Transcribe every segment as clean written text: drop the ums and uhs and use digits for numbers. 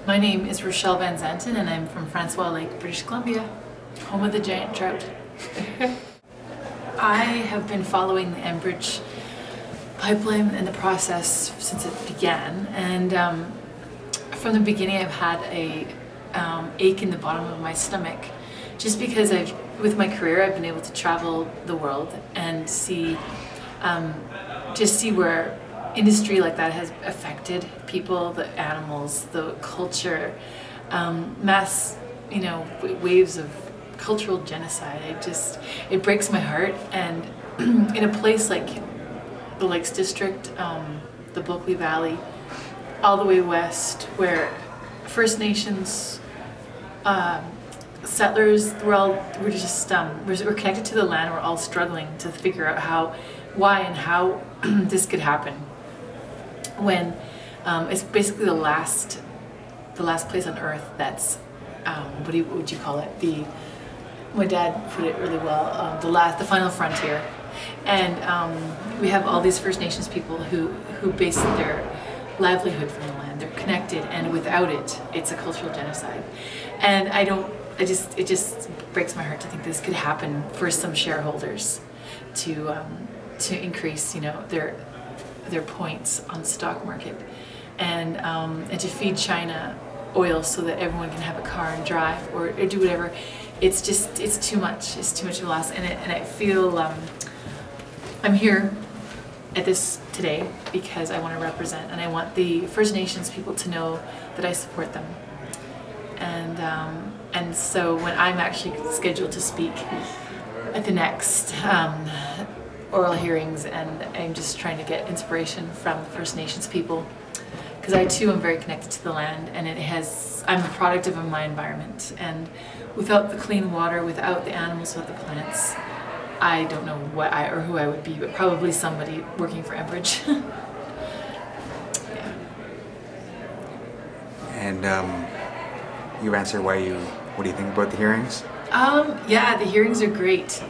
My name is Rachelle vanZanten and I'm from Francois Lake, British Columbia, home of the giant trout. I have been following the Enbridge pipeline and the process since it began, and from the beginning I've had a ache in the bottom of my stomach, just because with my career I've been able to travel the world and see where industry like that has affected people, the animals, the culture, mass, waves of cultural genocide. It breaks my heart. And in a place like the Lakes District, the Bulkley Valley, all the way west, where First Nations settlers, we're connected to the land. We're all struggling to figure out why and how this could happen. When it's basically the last place on earth that's what would you call it? My dad put it really well. The final frontier, and we have all these First Nations people who base their livelihood from the land. They're connected, and without it, it's a cultural genocide. And it just breaks my heart to think this could happen for some shareholders to increase, their points on the stock market, and to feed China oil so that everyone can have a car and drive or do whatever. It's too much. It's too much of a loss, and I feel I'm here at this today because I want to represent, and I want the First Nations people to know that I support them. And so when I'm actually scheduled to speak at the next oral hearings, and I'm just trying to get inspiration from the First Nations people, because I too am very connected to the land, and I'm a product of my environment, and without the clean water, without the animals, without the plants, I don't know what or who I would be, but probably somebody working for Enbridge. Yeah. And you answer what do you think about the hearings? Yeah, the hearings are great.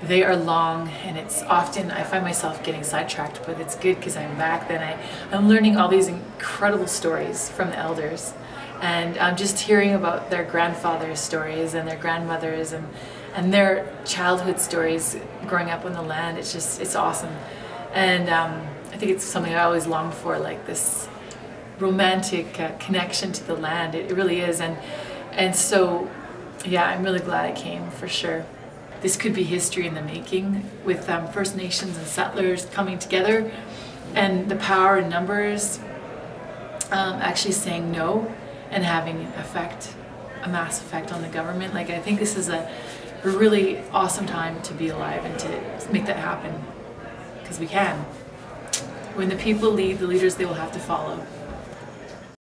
They are long, and it's often I find myself getting sidetracked, but it's good because I'm back. Then I'm learning all these incredible stories from the elders, and I'm just hearing about their grandfathers' stories and their grandmothers and their childhood stories growing up on the land. It's awesome, and I think it's something I always longed for, like this romantic connection to the land. It really is, and so yeah, I'm really glad I came, for sure. This could be history in the making, with First Nations and settlers coming together, and the power in numbers actually saying no and having a mass effect on the government. Like, I think this is a really awesome time to be alive and to make that happen, because we can. When the people lead, the leaders they will have to follow.